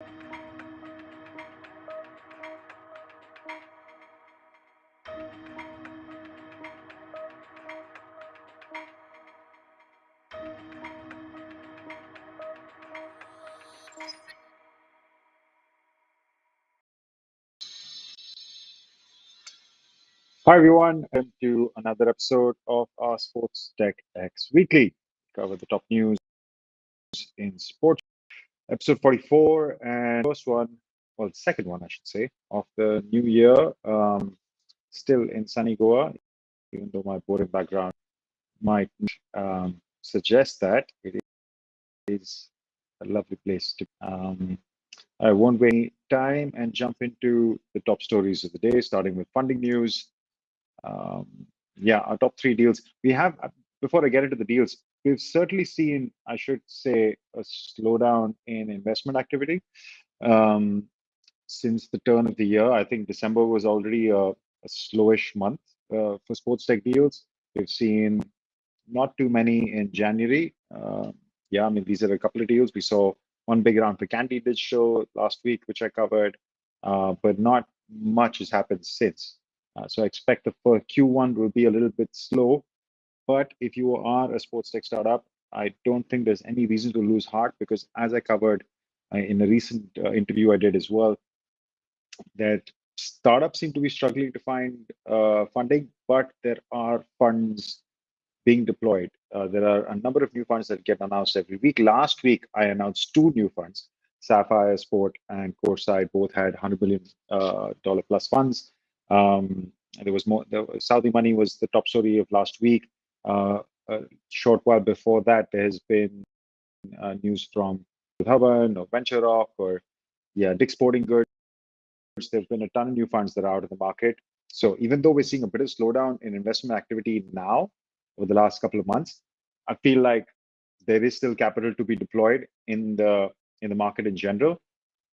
Hi everyone, welcome to another episode of our Sports Tech X Weekly. Cover the top news in sports. Episode 44 and first one, well, second one, I should say, of the new year. Still in sunny Goa, even though my boring background might suggest that it is a lovely place to. I won't waste any time and jump into the top stories of the day, starting with funding news. Yeah, our top three deals. We have, before I get into the deals, we've certainly seen, I should say, a slowdown in investment activity since the turn of the year. I think December was already a slowish month for sports tech deals. We've seen not too many in January. Yeah, I mean, these are a couple of deals. We saw one big round for Candy Digital last week, which I covered, but not much has happened since. So I expect the first Q1 will be a little bit slow. But if you are a sports tech startup, I don't think there's any reason to lose heart because, as I covered in a recent interview I did as well, that startups seem to be struggling to find funding, but there are funds being deployed. There are a number of new funds that get announced every week. Last week, I announced two new funds. Sapphire Sport and Coresight both had $100 million dollar plus funds. There was more. The Saudi money was the top story of last week. A short while before that, there has been news from Globant or Venture Rock or Dick's Sporting Goods. There's been a ton of new funds that are out of the market. So even though we're seeing a bit of slowdown in investment activity now over the last couple of months, I feel like there is still capital to be deployed in the market in general.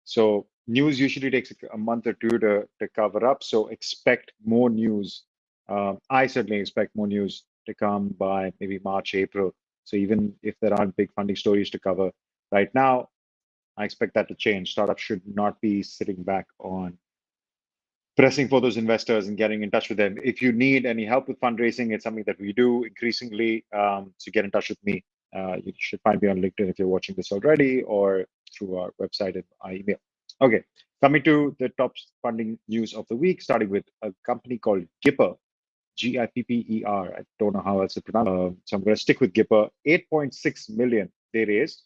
So news usually takes a month or two to cover up. So expect more news. I certainly expect more news to come by maybe March, April. So even if there aren't big funding stories to cover right now, I expect that to change. Startups should not be sitting back on pressing for those investors and getting in touch with them. If you need any help with fundraising, it's something that we do increasingly. So get in touch with me. You should find me on LinkedIn if you're watching this already, or through our website and our email. Okay, coming to the top funding news of the week, starting with a company called Gipper, Gipper. I don't know how else to pronounce. So I'm going to stick with Gipper. 8.6 million they raised.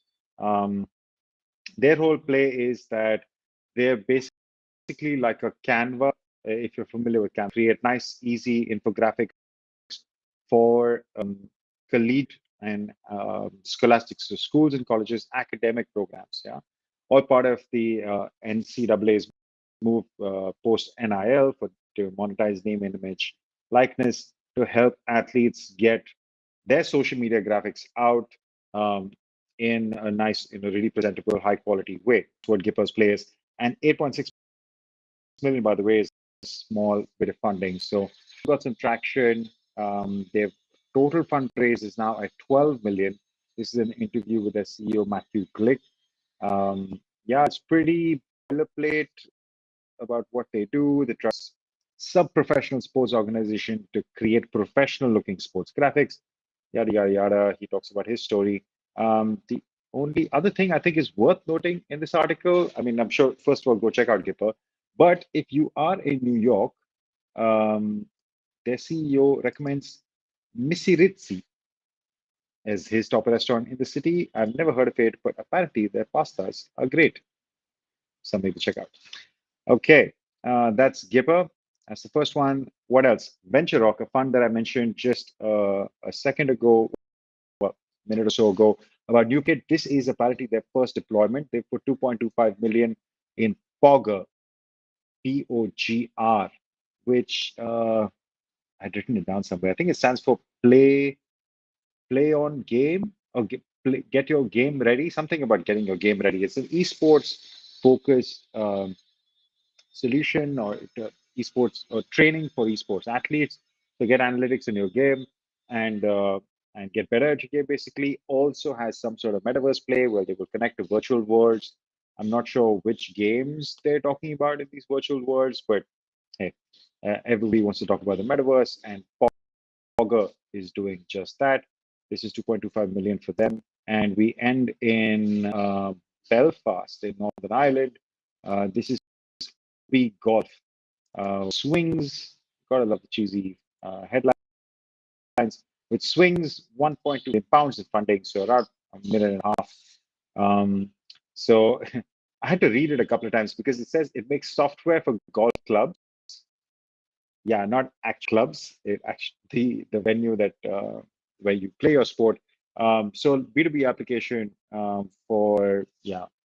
Their whole play is that they're basically like a Canva. If you're familiar with Canva, create nice, easy infographics for collegiate and scholastic, so schools and colleges, academic programs. Yeah, all part of the NCAA's move post NIL to monetize name, image, likeness to help athletes get their social media graphics out in a nice, really presentable, high quality way. That's what Gipper's plays. And 8.6 million, by the way, is a small bit of funding. So got some traction. Their total fundraise is now at 12 million. This is an interview with their CEO, Matthew Glick. Yeah, it's pretty boilerplate about what they do. They trust sub-professional sports organization to create professional-looking sports graphics, yada, yada, yada. He talks about his story. The only other thing I think is worth noting in this article, I mean, I'm sure, first of all, go check out Gipper. But if you are in New York, their CEO recommends Misiritzi as his top restaurant in the city. I've never heard of it, but apparently their pastas are great. Something to check out. Okay, that's Gipper. That's the first one. What else? Venture Rock, a fund that I mentioned just a second ago, well, a minute or so ago, about New Kid. This is apparently their first deployment. They put 2.25 million in POGR, POGR, which I'd written it down somewhere. I think it stands for play on game, or get your game ready. Something about getting your game ready. It's an esports focused solution or esports or training for esports athletes to get analytics in your game and get better at your game. Basically, also has some sort of metaverse play where they will connect to virtual worlds I'm not sure which games they're talking about in these virtual worlds, but hey, everybody wants to talk about the metaverse, and POGR is doing just that. This is 2.25 million for them. And we end in Belfast in Northern Ireland. This is OBBI Golf. Swings, gotta love the cheesy headlines, which swings 1.2 million pounds in funding, so around a million and a half. So I had to read it a couple of times because it says it makes software for golf clubs. Yeah, not actual clubs. It actually the venue that where you play your sport. So B2B application for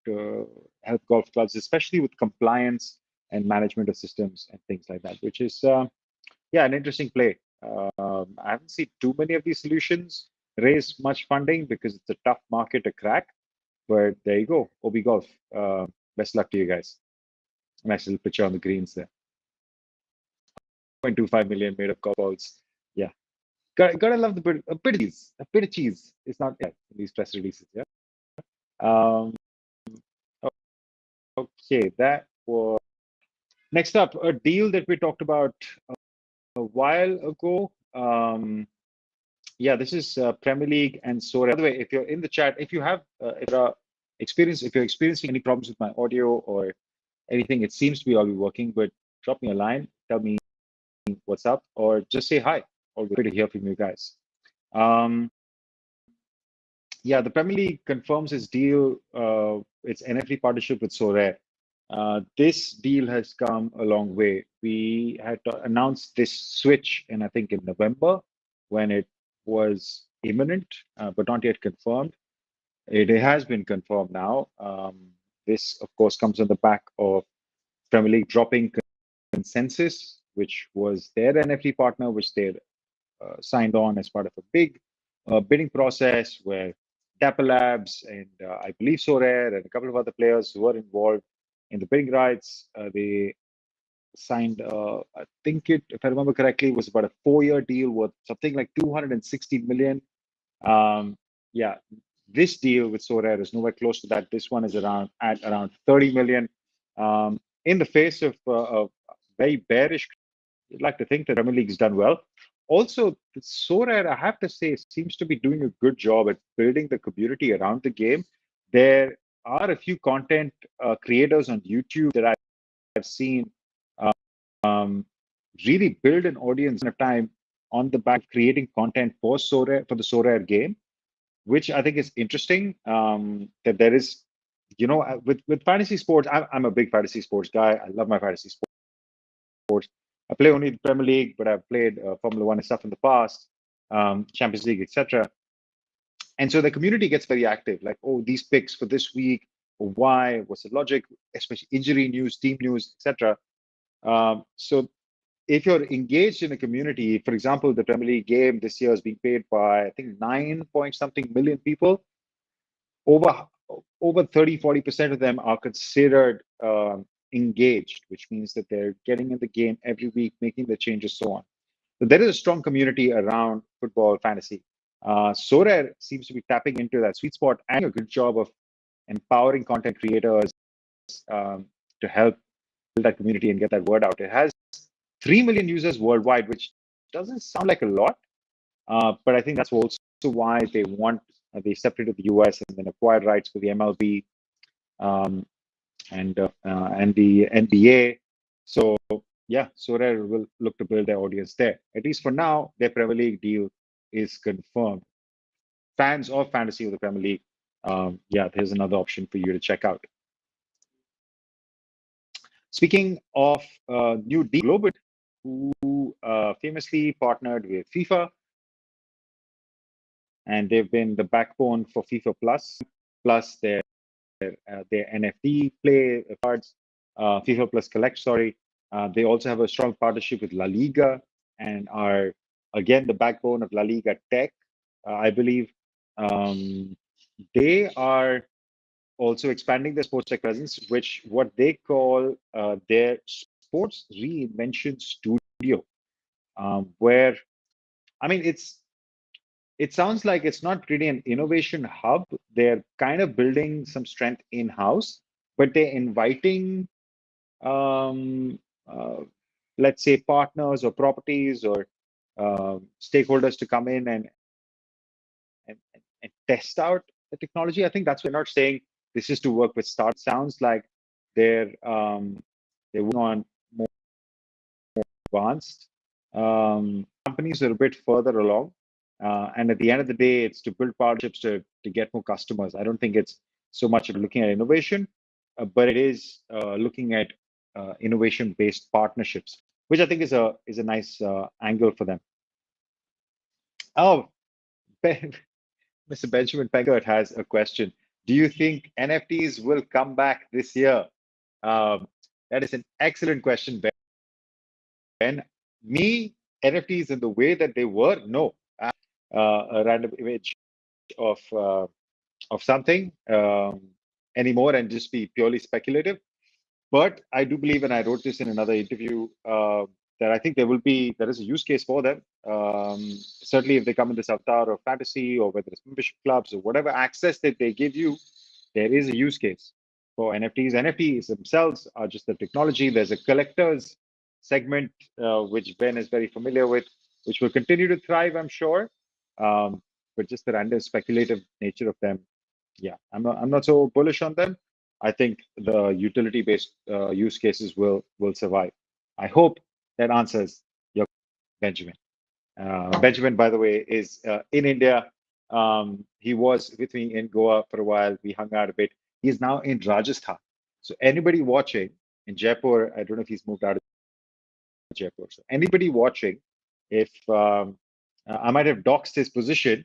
to help golf clubs, especially with compliance and management of systems and things like that, which is an interesting play. I haven't seen too many of these solutions raise much funding because it's a tough market to crack. But there you go, OB Golf. Best luck to you guys. Nice little picture on the greens there. 0.25 million made of golf balls. Yeah, gotta love a bit of cheese. A bit of cheese. It's not in these press releases. Yeah. Okay, that was next up a deal that we talked about a while ago. Yeah, this is Premier League and Sorare. By the way, if you're in the chat, if you have if you're experiencing any problems with my audio or anything, it seems to be all working. But drop me a line, tell me what's up, or just say hi. Or good to hear from you guys. Yeah, the Premier League confirms its deal, its NFT partnership with Sorare. This deal has come a long way. We had announced this switch I think in November when it was imminent, but not yet confirmed. It has been confirmed now. This, of course, comes on the back of Premier League dropping Consensus, which was their NFT partner, which they signed on as part of a big bidding process where Dapper Labs and I believe Sorare and a couple of other players who were involved in the bidding rights. They signed, I think if I remember correctly, was about a 4-year deal worth something like 260 million. Yeah, this deal with Sorare is nowhere close to that. This one is around 30 million. In the face of a very bearish, you'd like to think that Premier League's done well. Also, Sorare, I have to say, seems to be doing a good job at building the community around the game. There are a few content creators on YouTube that I've seen really build an audience in a time on the back creating content for Sorare, for the Sorare game, which I think is interesting. That there is, with fantasy sports, I'm a big fantasy sports guy. I love my fantasy sports. I play only the Premier League, but I've played Formula One and stuff in the past, Champions League, etc. And so the community gets very active. Like, oh, these picks for this week, or why? What's the logic? Especially injury news, team news, etc. So if you're engaged in a community, for example, the Premier League game this year is being paid by I think 9 point something million people. Over 30-40% of them are considered engaged, which means that they're getting in the game every week, making the changes, so on. So there is a strong community around football fantasy. Sorare seems to be tapping into that sweet spot and a good job of empowering content creators to help build that community and get that word out. It has 3 million users worldwide, which doesn't sound like a lot, but I think that's also why they stepped into the US and then acquired rights for the MLB and the NBA. So yeah, Sorare will look to build their audience there. At least for now, their Premier League deal is confirmed. Fans of fantasy of the Premier League, yeah, there's another option for you to check out. Speaking of new deal, Globant, who famously partnered with FIFA, and they've been the backbone for FIFA plus their NFT play cards, FIFA Plus Collect, sorry. They also have a strong partnership with La Liga and are, again, the backbone of La Liga Tech, I believe. They are also expanding their sports tech presence, which what they call their sports reinvention studio, where, I mean, it sounds like it's not really an innovation hub. They're kind of building some strength in-house, but they're inviting, let's say, partners or properties or stakeholders to come in and test out the technology. I think that's, we're not saying this is to work with startups. It sounds like they're working on more advanced companies that are a bit further along. And at the end of the day, it's to build partnerships to get more customers. I don't think it's so much of looking at innovation, but it is looking at innovation-based partnerships, which I think is a nice angle for them. Oh, Mr. Benjamin Peggert has a question. Do you think NFTs will come back this year? That is an excellent question, Ben. Me, NFTs in the way that they were, no. A random image of something anymore and just be purely speculative. But I do believe, and I wrote this in another interview, that I think there is a use case for them. Certainly, if they come in this avatar of fantasy, or whether it's membership clubs or whatever access that they give you, there is a use case for NFTs. NFTs themselves are just the technology. There's a collector's segment, which Ben is very familiar with, which will continue to thrive, I'm sure. But just the random speculative nature of them, yeah, I'm not so bullish on them. I think the utility-based use cases will survive. I hope that answers your Benjamin. Benjamin, by the way, is in India. He was with me in Goa for a while. We hung out a bit. He's now in Rajasthan. So anybody watching in Jaipur, I don't know if he's moved out of Jaipur. So anybody watching, if I might have doxed his position,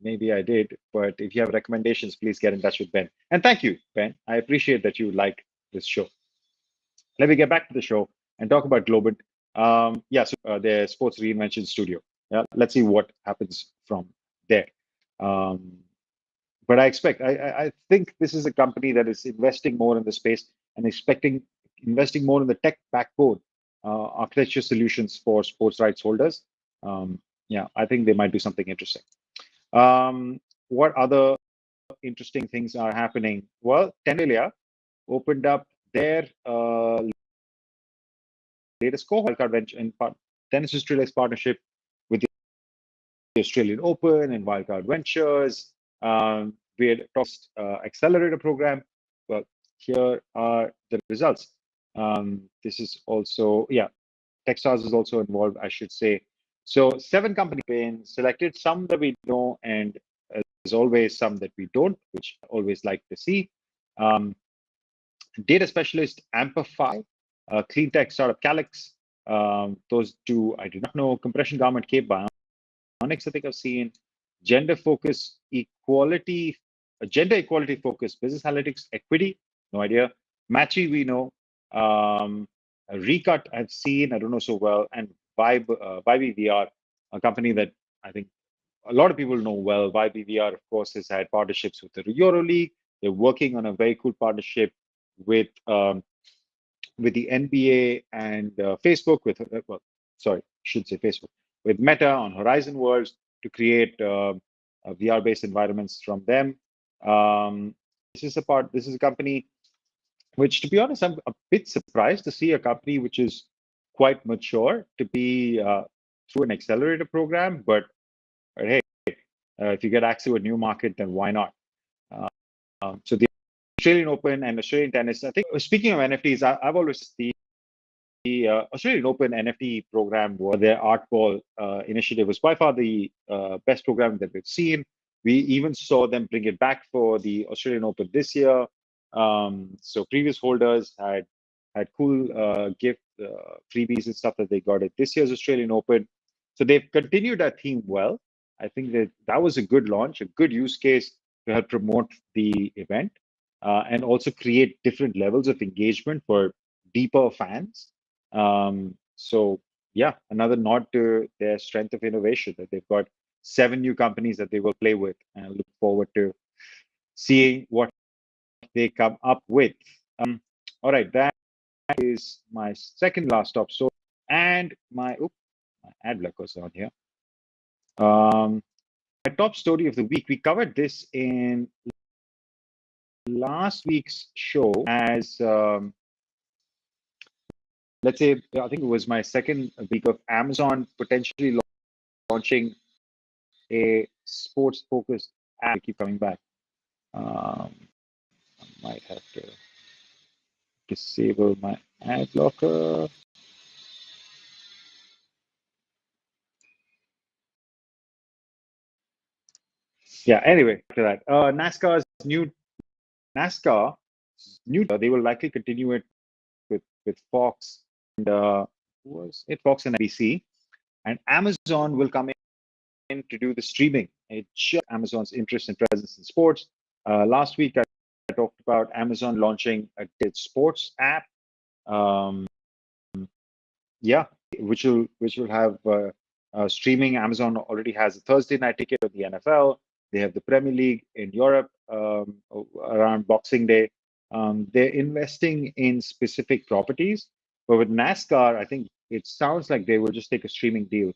maybe I did, but if you have recommendations, please get in touch with Ben. And thank you, Ben. I appreciate that you like this show. Let me get back to the show and talk about Globant. Yeah, so their sports reinvention studio. Yeah, let's see what happens from there. But I think this is a company that is investing more in the space and investing more in the tech backbone architecture solutions for sports rights holders. Yeah, I think they might do something interesting. What other interesting things are happening? Well, Tennelia opened up their latest cohort in Tennis Australia's partnership with the Australian Open and Wildcard Ventures. We had talked accelerator program. Well, here are the results. This is also, yeah, Techstars is also involved, I should say. So 7 companies have been selected, some that we know, and there's always some that we don't, which I always like to see. Data specialist Amplify, clean tech startup Calix. Those two I do not know. Compression garment Cape Bionics, I think I've seen. Gender equality focus, business analytics equity, no idea. Matchy, we know. Recut, I've seen, I don't know so well. And Vibe VR, a company that I think a lot of people know well. Vibe VR, of course, has had partnerships with the EuroLeague. They're working on a very cool partnership with the NBA and Facebook, well, sorry, I should say Facebook, with Meta on Horizon Worlds to create VR-based environments from them. This is a company which, to be honest, I'm a bit surprised to see a company which is quite mature to be through an accelerator program. But hey, if you get access to a new market, then why not? So the Australian Open and Australian Tennis, I think, speaking of NFTs, I've always the Australian Open NFT program, or their Art Ball initiative, was by far the best program that we've seen. We even saw them bring it back for the Australian Open this year. So previous holders had cool gift freebies and stuff that they got at this year's Australian Open. So they've continued that theme well. I think that was a good launch, a good use case to help promote the event and also create different levels of engagement for deeper fans. So yeah, another nod to their strength of innovation, that they've got 7 new companies that they will play with, and I look forward to seeing what they come up with. All right, that is my second last top story, and my ad blockers on here. My top story of the week, we covered this in last week's show as, let's say, I think it was my second week of Amazon potentially launching a sports-focused app. I keep coming back. I might have to disable my ad blocker. Yeah, anyway, to that. NASCAR, they will likely continue it with Fox and was it Fox and NBC, and Amazon will come in to do the streaming. It shows Amazon's interest and presence in sports. Last week, I talked about Amazon launching a sports app. Yeah, which will have streaming. Amazon already has a Thursday night ticket of the NFL. They have the Premier League in Europe around Boxing Day. They're investing in specific properties, but with NASCAR, I think it sounds like they will just take a streaming deal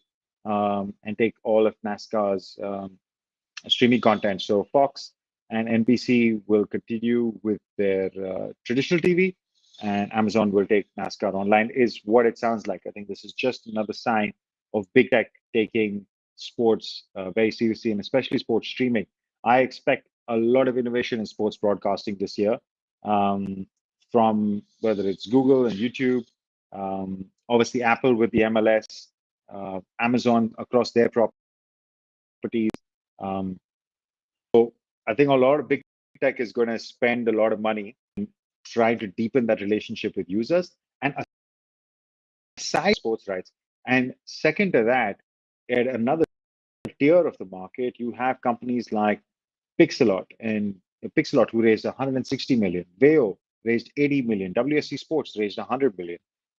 and take all of NASCAR's streaming content. So Fox and NBC will continue with their traditional TV, and Amazon will take NASCAR online, is what it sounds like. I think this is just another sign of big tech taking sports very seriously, and especially sports streaming. I expect a lot of innovation in sports broadcasting this year, from whether it's Google and YouTube, obviously Apple with the MLS, Amazon across their properties. So I think a lot of big tech is going to spend a lot of money trying to deepen that relationship with users and aside sports rights. And second to that, at another tier of the market, you have companies like Pixelot, who raised 160 million, Veo raised 80 million, WSC Sports raised 100 million,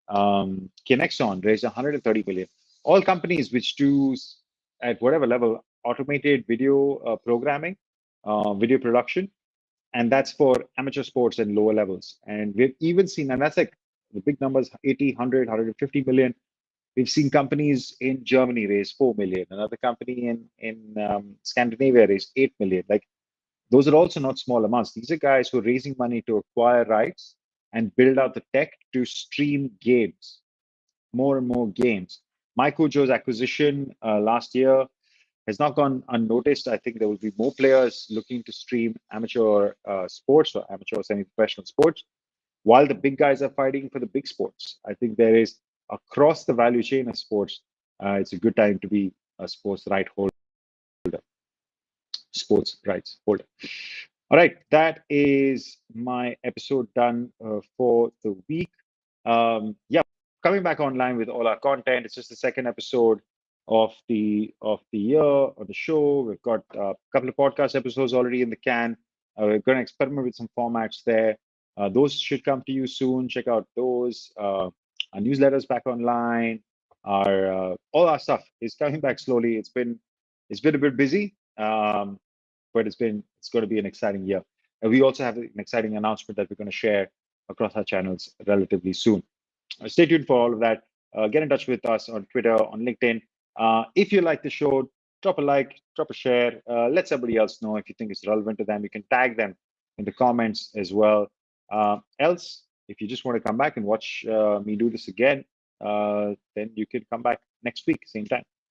Kinexon raised 130 million. All companies which do at whatever level automated video programming, video production, and that's for amateur sports and lower levels. And we've even seen, and that's like the big numbers, 80, 100, 150 million. We've seen companies in Germany raise 4 million. Another company in Scandinavia raised 8 million. Like, those are also not small amounts. These are guys who are raising money to acquire rights and build out the tech to stream games, more and more games. MyCojo's acquisition last year has not gone unnoticed. I think there will be more players looking to stream amateur sports or amateur semi-professional sports, while the big guys are fighting for the big sports. I think there is, across the value chain of sports, it's a good time to be a sports rights holder. All right, that is my episode done for the week. Yeah, coming back online with all our content. It's just the second episode of the year of the show. We've got a couple of podcast episodes already in the can. We're going to experiment with some formats there. Those should come to you soon. Check out those. Our newsletters back online. Our all our stuff is coming back slowly. It's been a bit busy, but it's going to be an exciting year. And we also have an exciting announcement that we're going to share across our channels relatively soon. Stay tuned for all of that. Get in touch with us on Twitter, on LinkedIn. If you like the show, drop a like, drop a share. Let somebody else know if you think it's relevant to them. You can tag them in the comments as well. Else, if you just want to come back and watch me do this again, then you can come back next week, same time.